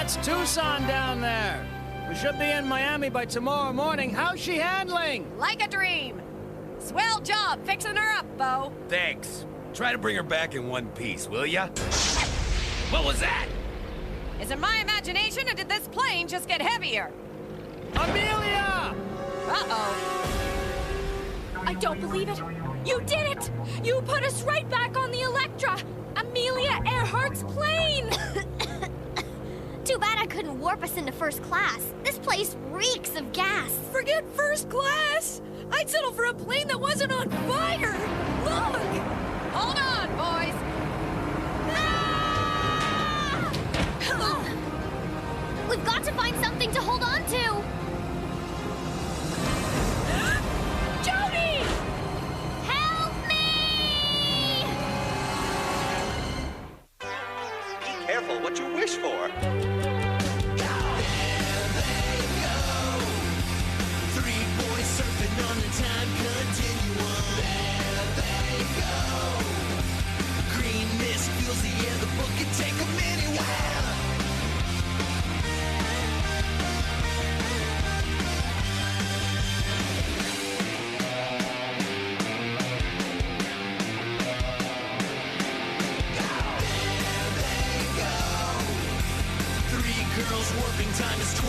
That's Tucson down there. We should be in Miami by tomorrow morning. How's she handling? Like a dream. Swell job fixing her up, Bo. Thanks. Try to bring her back in one piece, will ya? What was that? Is it my imagination, or did this plane just get heavier? Amelia! Uh-oh. I don't believe it. You did it! You put us right back on the Electra! Amelia Earhart's plane! Too bad I couldn't warp us into first class. This place reeks of gas. Forget first class! I'd settle for a plane that wasn't on fire! Look! Hold on, boys! Ah! We've got to find something to hold on to. Jody! Help me! Be careful what you wish for. Girls warping time is 2105.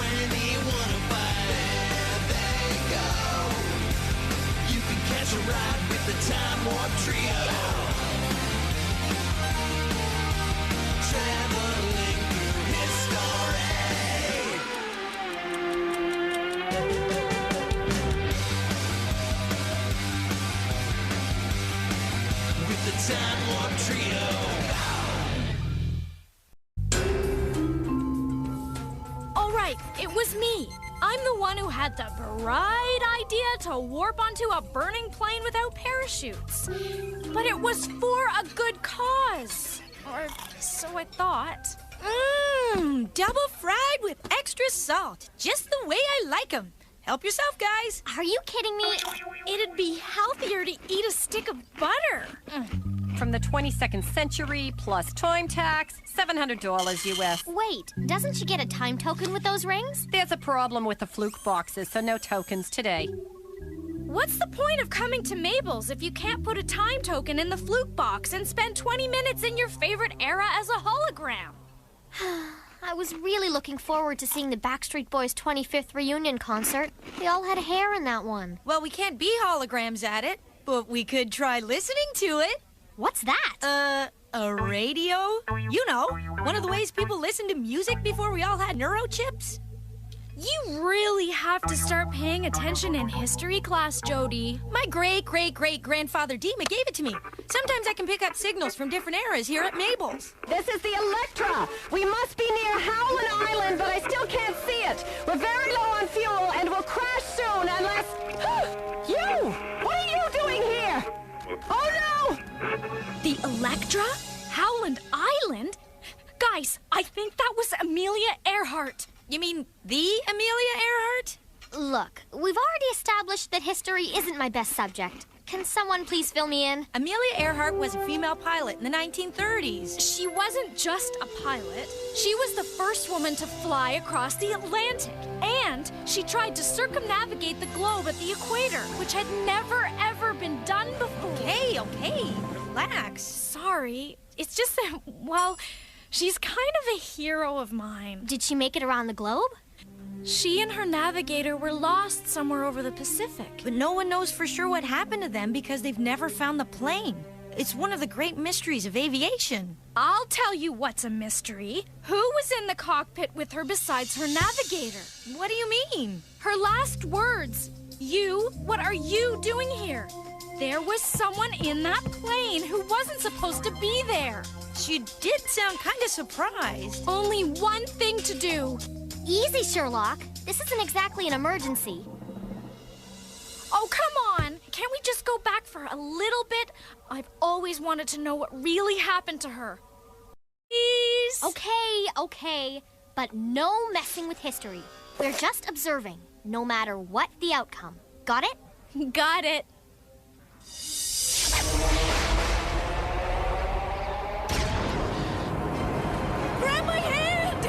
There they go. You can catch a ride with the Time Warp Trio. Traveling through history. With the Time Warp Trio. It was me. I'm the one who had the bright idea to warp onto a burning plane without parachutes. But it was for a good cause. Or so I thought. Double fried with extra salt. Just the way I like 'em. Help yourself, guys. Are you kidding me? It'd be healthier to eat a stick of butter. From the 22nd century, plus time tax, $700 US. Wait, doesn't she get a time token with those rings? There's a problem with the fluke boxes, so no tokens today. What's the point of coming to Mabel's if you can't put a time token in the fluke box and spend 20 minutes in your favorite era as a hologram? I was really looking forward to seeing the Backstreet Boys' 25th reunion concert. They all had hair in that one. Well, we can't be holograms at it, but we could try listening to it. What's that? A radio? You know, one of the ways people listened to music before we all had neurochips. You really have to start paying attention in history class, Jody. My great-great-great-grandfather Dima gave it to me. Sometimes I can pick up signals from different eras here at Mabel's. This is the Electra. We must be near Howland Island, but I still can't see it. We're very low on fuel and we'll crash soon unless... You! What are you doing here? Oh, no! The Electra? Howland Island? Guys, I think that was Amelia Earhart. You mean the Amelia Earhart? Look, we've already established that history isn't my best subject. Can someone please fill me in? Amelia Earhart was a female pilot in the 1930s. She wasn't just a pilot. She was the first woman to fly across the Atlantic. And she tried to circumnavigate the globe at the equator, which had never, ever been done before. Okay, relax. Sorry. It's just that, well, she's kind of a hero of mine. Did she make it around the globe? She and her navigator were lost somewhere over the Pacific. But no one knows for sure what happened to them because they've never found the plane. It's one of the great mysteries of aviation. I'll tell you what's a mystery. Who was in the cockpit with her besides her navigator? What do you mean? Her last words. You, what are you doing here? There was someone in that plane who wasn't supposed to be there. She did sound kind of surprised. Only one thing to do. Easy, Sherlock. This isn't exactly an emergency. Oh, come on. Can't we just go back for a little bit? I've always wanted to know what really happened to her. Please? Okay. But no messing with history. We're just observing, no matter what the outcome. Got it? Got it. Grab my hand!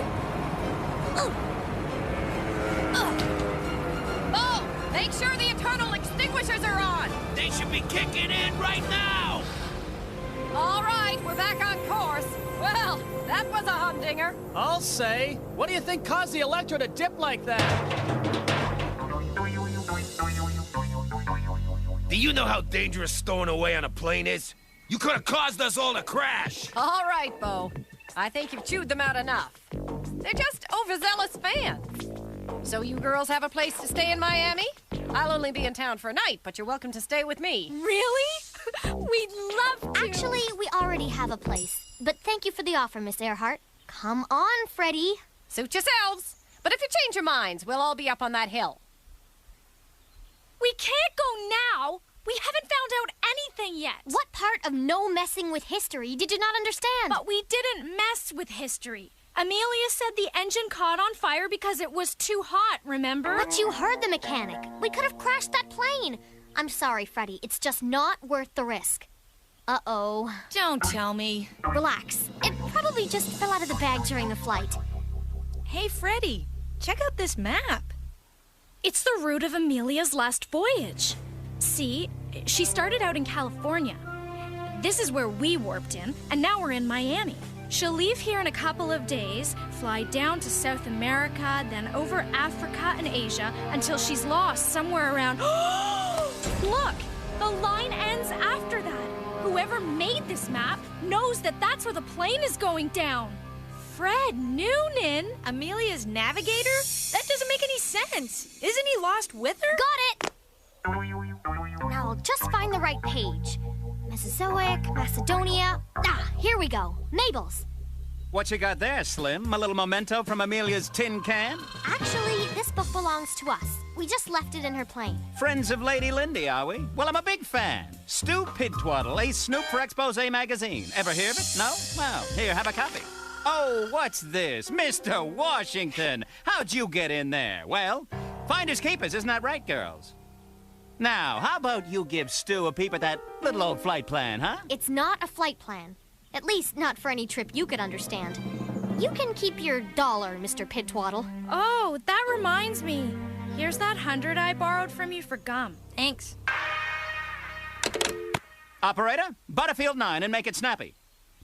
extinguishers are on! They should be kicking in right now! All right, we're back on course. Well, that was a humdinger. I'll say. What do you think caused the Electra to dip like that? Do you know how dangerous stowing away on a plane is? You could have caused us all to crash! All right, Bo. I think you've chewed them out enough. They're just overzealous fans. So you girls have a place to stay in Miami? I'll only be in town for a night, but you're welcome to stay with me. Really? We'd love to. Actually, we already have a place. But thank you for the offer, Miss Earhart. Come on, Freddie. Suit yourselves. But if you change your minds, we'll all be up on that hill. We can't go now. We haven't found out anything yet. What part of no messing with history did you not understand? But we didn't mess with history. Amelia said the engine caught on fire because it was too hot, remember? But you heard the mechanic. We could have crashed that plane. I'm sorry, Freddie. It's just not worth the risk. Uh-oh. Don't tell me. Relax. It probably just fell out of the bag during the flight. Hey, Freddie, check out this map. It's the route of Amelia's last voyage. See, she started out in California. This is where we warped in, and now we're in Miami. She'll leave here in a couple of days, fly down to South America, then over Africa and Asia until she's lost somewhere around... Look! The line ends after that. Whoever made this map knows that that's where the plane is going down. Fred Noonan? Amelia's navigator? That doesn't make any sense. Isn't he lost with her? Got it! Now I'll just find the right page. Mesozoic, Macedonia. Ah, here we go. Mabel's. What you got there, Slim? A little memento from Amelia's tin can? Actually, this book belongs to us. We just left it in her plane. Friends of Lady Lindy, are we? Well, I'm a big fan. Stu Pidtwaddle, ace snoop for Expose magazine. Ever hear of it? No? Well, here, have a copy. Oh, what's this? Mr. Washington! How'd you get in there? Well, finders keepers, isn't that right, girls? Now, how about you give Stu a peep at that little old flight plan, huh? It's not a flight plan. At least not for any trip you could understand. You can keep your dollar, Mr. Pidtwaddle. Oh, that reminds me. Here's that 100 I borrowed from you for gum. Thanks. Operator, Butterfield 9 and make it snappy.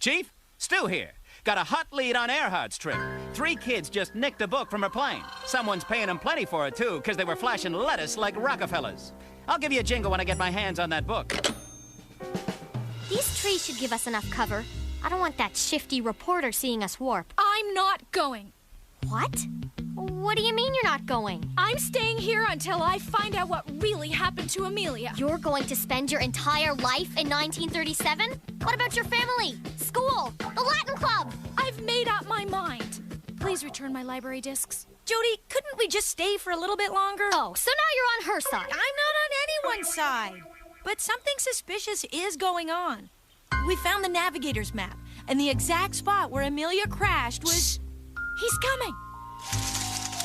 Chief, Stu here. Got a hot lead on Earhart's trip. 3 kids just nicked a book from her plane. Someone's paying them plenty for it, too, because they were flashing lettuce like Rockefellers. I'll give you a jingle when I get my hands on that book. These trees should give us enough cover. I don't want that shifty reporter seeing us warp. I'm not going. What? What do you mean you're not going? I'm staying here until I find out what really happened to Amelia. You're going to spend your entire life in 1937? What about your family, school, the Latin Club? I've made up my mind. Please return my library discs. Jody, couldn't we just stay for a little bit longer? Oh, so now you're on her side. I'm not on anyone's side. But something suspicious is going on. We found the navigator's map, and the exact spot where Amelia crashed was... He's coming.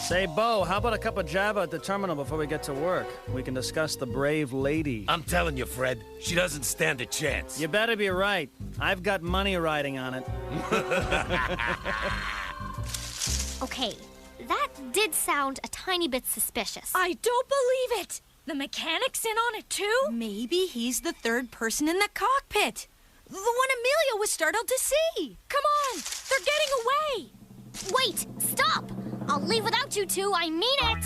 Say, Bo, how about a cup of Java at the terminal before we get to work? We can discuss the brave lady. I'm telling you, Fred, she doesn't stand a chance. You better be right. I've got money riding on it. Okay, that did sound a tiny bit suspicious. I don't believe it. The mechanic's in on it, too? Maybe he's the third person in the cockpit. The one Amelia was startled to see. Come on, they're getting away. Wait, stop! I'll leave without you two, I mean it!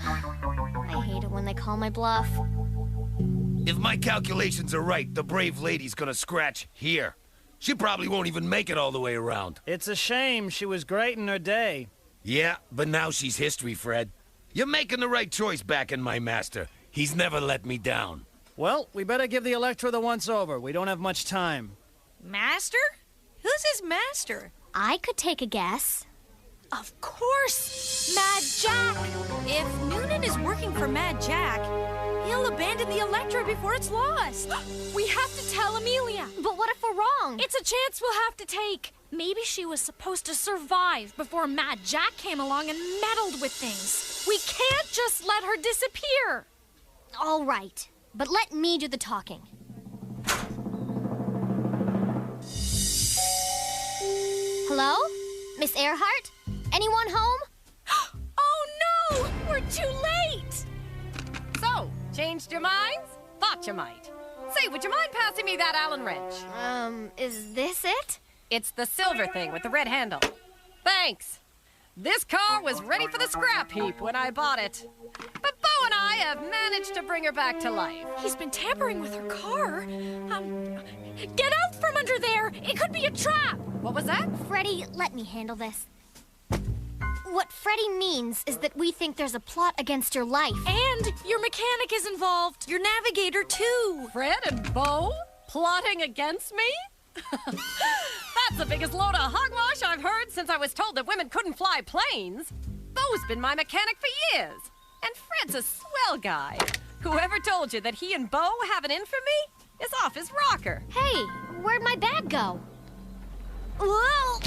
I hate it when they call my bluff. If my calculations are right, the brave lady's gonna scratch here. She probably won't even make it all the way around. It's a shame. She was great in her day. Yeah, but now she's history, Fred. You're making the right choice back in my master. He's never let me down. Well, we better give the Electra the once-over. We don't have much time. Master? Who's his master? I could take a guess. Of course, Mad Jack. If Noonan is working for Mad Jack, he'll abandon the Electra before it's lost. We have to tell Amelia. But what if we're wrong? It's a chance we'll have to take. Maybe she was supposed to survive before Mad Jack came along and meddled with things. We can't just let her disappear. All right, but let me do the talking. Hello? Miss Earhart? Anyone home? Oh no! We're too late! So, Changed your minds? Thought you might. Say, would you mind passing me that Allen wrench? Is this it? It's the silver thing with the red handle. Thanks. This car was ready for the scrap heap when I bought it. But Bo and I have managed to bring her back to life. He's been tampering with her car. Get out from under there! It could be a trap! What was that? Freddy, let me handle this. What Freddy means is that we think there's a plot against your life. And your mechanic is involved. Your navigator, too. Fred and Bo plotting against me? That's the biggest load of hogwash I've heard since I was told that women couldn't fly planes. Bo's been my mechanic for years. And Fred's a swell guy. Whoever told you that he and Bo have an in for me is off his rocker. Hey, where'd my bag go? Whoa!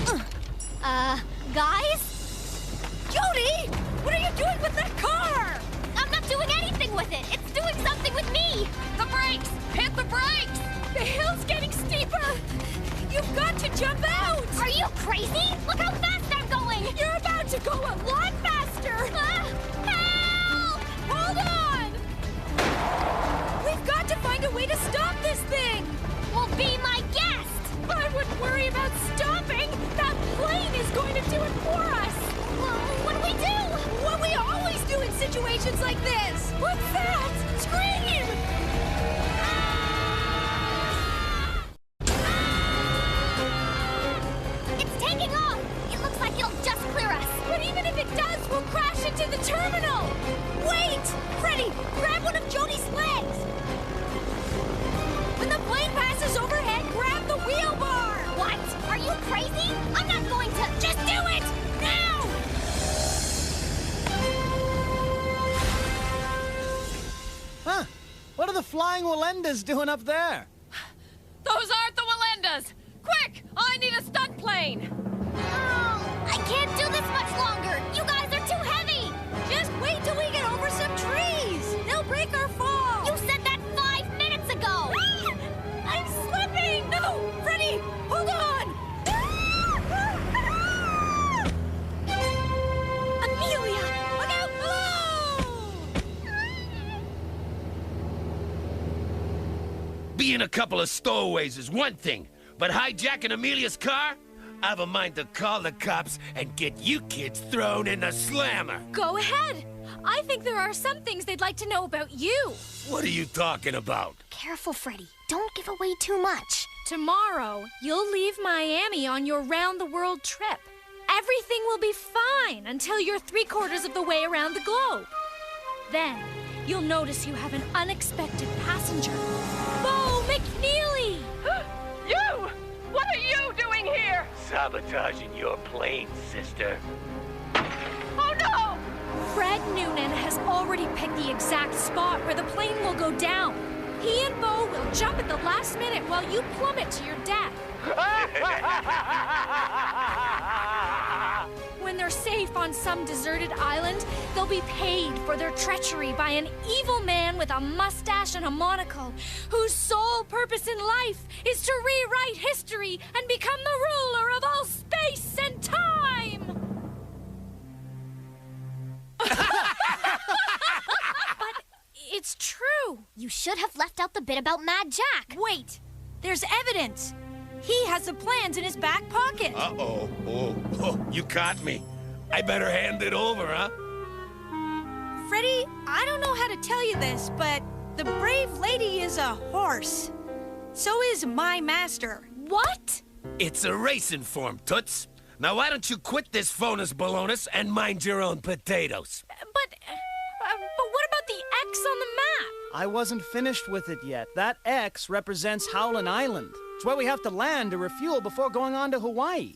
Guys? Jody! What are you doing with that car? I'm not doing anything with it. It's doing something with me. The brakes! Hit the brakes! The hill's getting steeper. You've got to jump out. Are you crazy? Look how fast I'm going. You're about to go a lot faster. Help! Hold on. We've got to find a way to stop this thing. Well, be my guest. I wouldn't worry about stopping. That plane is going to do it for us. Well, what do we do? What we always do in situations like this. What's that? Scream! It's taking off. It looks like it'll just clear us. But even if it does, we'll crash into the terminal. Wait! Freddy, grab one of Jody's legs. When the plane passes overhead, grab the wheel bar. What? Are you crazy? I'm not going to. Just do it! Now! Huh? What are the flying Walendas doing up there? Those aren't the Walendas! Quick! I need a stunt plane! Oh, I can't do this much longer. You guys are too heavy. Just wait till we get over some trees. They'll break our fall. You said that 5 minutes ago. I'm slipping! No! Freddy, hold on! Amelia! Look out! Hello! Being a couple of stowaways is one thing, but hijacking Amelia's car? I've a mind to call the cops and get you kids thrown in the slammer. Go ahead. I think there are some things they'd like to know about you. What are you talking about? Careful, Freddy. Don't give away too much. Tomorrow, you'll leave Miami on your round-the-world trip. Everything will be fine until you're 3/4 of the way around the globe. Then, you'll notice you have an unexpected passenger. Bo McNeely! You! What are you doing here? Sabotaging your plane, sister. Oh no! Fred Noonan has already picked the exact spot where the plane will go down. He and Bo will jump at the last minute while you plummet to your death. When they're safe on some deserted island, they'll be paid for their treachery by an evil man with a mustache and a monocle, whose sole purpose in life is to rewrite history and become the ruler of all space and time. But it's true. You should have left out the bit about Mad Jack. Wait, there's evidence. He has the plans in his back pocket. Uh-oh. Oh, you caught me. I better hand it over, huh? Freddy, I don't know how to tell you this, but the brave lady is a horse. So is my master. What? It's a racing form, Toots. Now why don't you quit this phonus balonus and mind your own potatoes? But what about the X on the map? I wasn't finished with it yet. That X represents Howland Island. It's where we have to land to refuel before going on to Hawaii.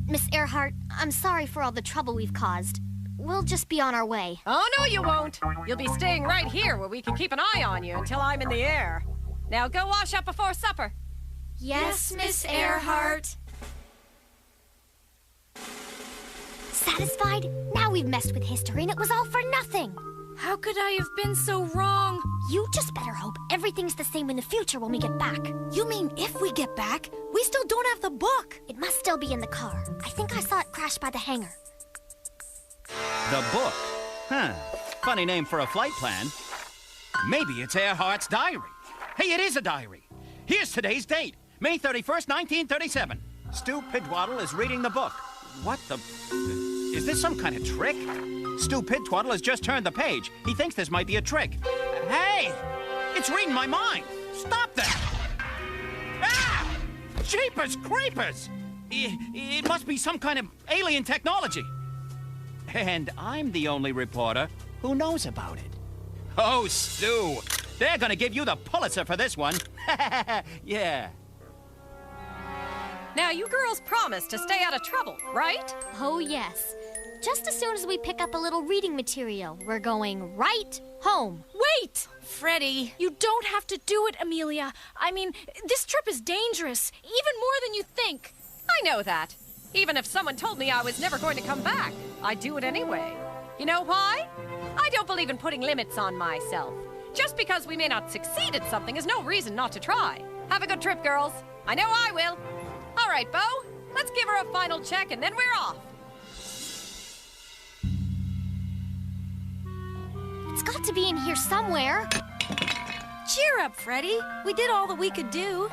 Miss Earhart, I'm sorry for all the trouble we've caused. We'll just be on our way. Oh, no, you won't. You'll be staying right here where we can keep an eye on you until I'm in the air. Now go wash up before supper. Yes, Miss Earhart. Satisfied? Now we've messed with history and it was all for nothing. How could I have been so wrong? You just better hope everything's the same in the future when we get back. You mean if we get back? We still don't have the book. It must still be in the car. I think I saw it crash by the hangar. The book? Huh. Funny name for a flight plan. Maybe it's Earhart's diary. Hey, it is a diary. Here's today's date, May 31st, 1937. Stu Pidwaddle is reading the book. What the... Is this some kind of trick? Stu Pidwaddle has just turned the page. He thinks this might be a trick. Hey! It's reading my mind. Stop that! Ah! Jeepers creepers! It must be some kind of alien technology. And I'm the only reporter who knows about it. Oh, Stu, they're gonna give you the Pulitzer for this one. Yeah. Now, you girls promised to stay out of trouble, right? Oh, yes. Just as soon as we pick up a little reading material, we're going right home. Wait! Freddie, you don't have to do it, Amelia. I mean, this trip is dangerous, even more than you think. I know that. Even if someone told me I was never going to come back, I'd do it anyway. You know why? I don't believe in putting limits on myself. Just because we may not succeed at something is no reason not to try. Have a good trip, girls. I know I will. All right, Bo, let's give her a final check and then we're off. It's got to be in here somewhere. Cheer up, Freddie. We did all that we could do.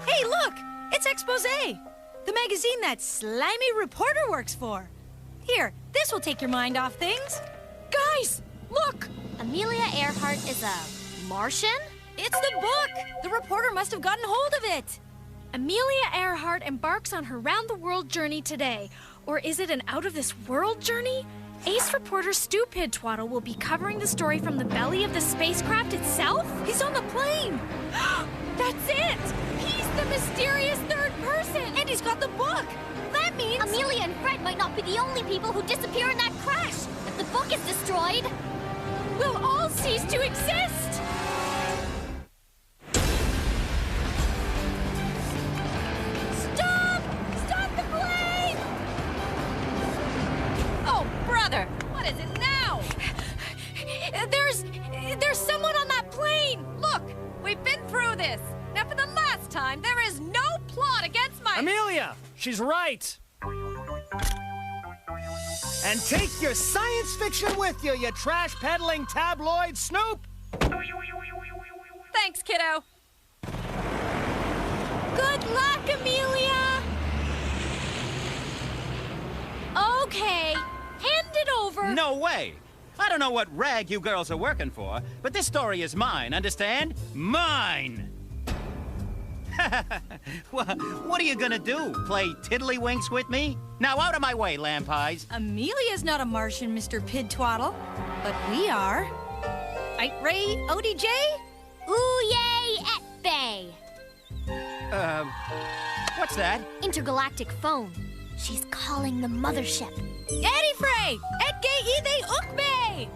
Hey, look! It's Exposé, the magazine that slimy reporter works for. Here, this will take your mind off things. Guys, look! Amelia Earhart is a Martian? It's the book! The reporter must have gotten hold of it. Amelia Earhart embarks on her round-the-world journey today. Or is it an out-of-this-world journey? Ace reporter Stu Pidwaddle will be covering the story from the belly of the spacecraft itself? He's on the plane! That's it! He's the mysterious third person! And he's got the book! That means... Amelia and Fred might not be the only people who disappear in that crash! If the book is destroyed... we'll all cease to exist! Stop! Stop the plane! Oh, brother, what is it now? There's someone on that plane! Look, we've been through this. Now, for the last time, there is no plot against my... Amelia, she's right. And take your science fiction with you, you trash-peddling tabloid snoop! Thanks, kiddo. Good luck, Amelia! Okay, hand it over. No way! I don't know what rag you girls are working for, but this story is mine, understand? Mine! What are you gonna do? Play tiddlywinks with me? Now out of my way, lamb pies. Amelia's not a Martian, Mr. Pidwaddle, but we are. Right, Ray, ODJ? Ooh-yay, et-bay! What's that? Intergalactic phone. She's calling the mothership. Eddie Frey! Edgay Ide Ukbe!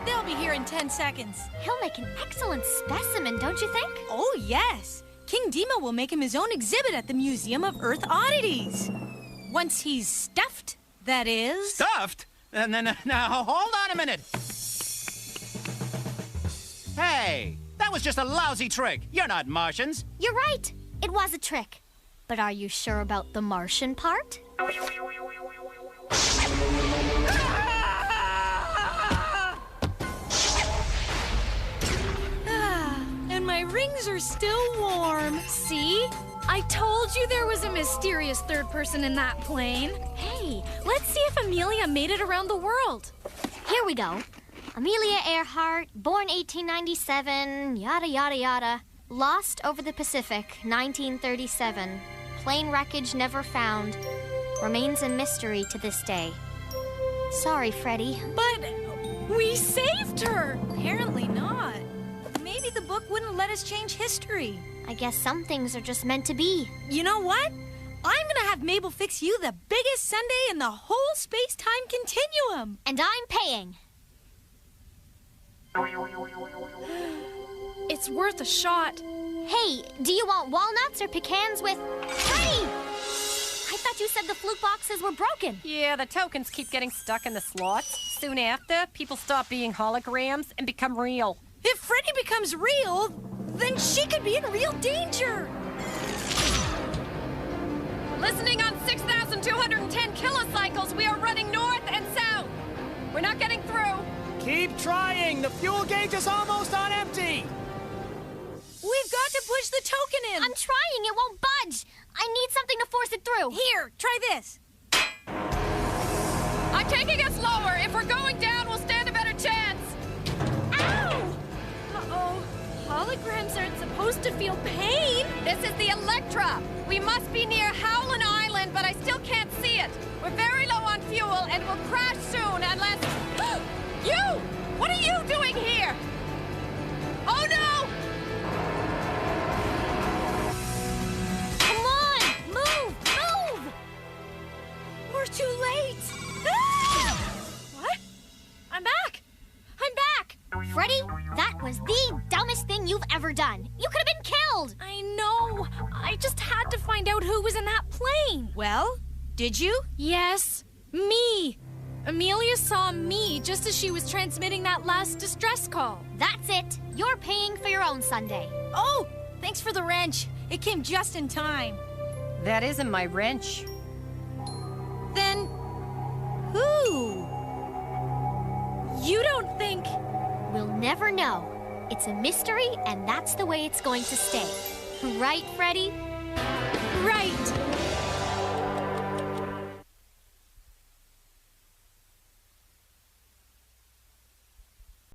They'll be here in 10 seconds. He'll make an excellent specimen, don't you think? Oh, yes. King Dima will make him his own exhibit at the Museum of Earth Oddities. Once he's stuffed, that is. Stuffed? Now, hold on a minute. Hey, that was just a lousy trick. You're not Martians. You're right. It was a trick. But are you sure about the Martian part? And my rings are still warm. See? I told you there was a mysterious third person in that plane. Hey, let's see if Amelia made it around the world. Here we go. Amelia Earhart, born 1897, yada yada yada. Lost over the Pacific, 1937. Plane wreckage never found. Remains a mystery to this day. Sorry, Freddie. But we saved her! Apparently not. Maybe the book wouldn't let us change history. I guess some things are just meant to be. You know what? I'm gonna have Mabel fix you the biggest sundae in the whole space-time continuum. And I'm paying. It's worth a shot. Hey, do you want walnuts or pecans with... Freddie! I thought you said the flute boxes were broken. Yeah, the tokens keep getting stuck in the slots. Soon after, people stop being holograms and become real. If Freddie becomes real, then she could be in real danger. Listening on 6,210 kilocycles, we are running north and south. We're not getting through. Keep trying. The fuel gauge is almost on empty. We've got to push the token in. I'm trying. It won't budge. I need something to force it through. Here, try this. I'm taking it slower. If we're going down, we'll stand a better chance. Ow! Uh-oh. Holograms aren't supposed to feel pain. This is the Electra. We must be near Howlin' Island, but I still can't see it. We're very low on fuel and will crash soon unless... You! What are you doing here? Oh, no! Come on! Move! We're too late. Ah! What? I'm back. Freddy, that was the dumbest thing you've ever done. You could have been killed. I know. I just had to find out who was in that plane. Well, did you? Yes, me. Amelia saw me just as she was transmitting that last distress call. That's it. You're paying for your own Sunday. Oh, thanks for the wrench. It came just in time. That isn't my wrench. Then, who? You don't think... We'll never know. It's a mystery, and that's the way it's going to stay. Right, Freddy? Right.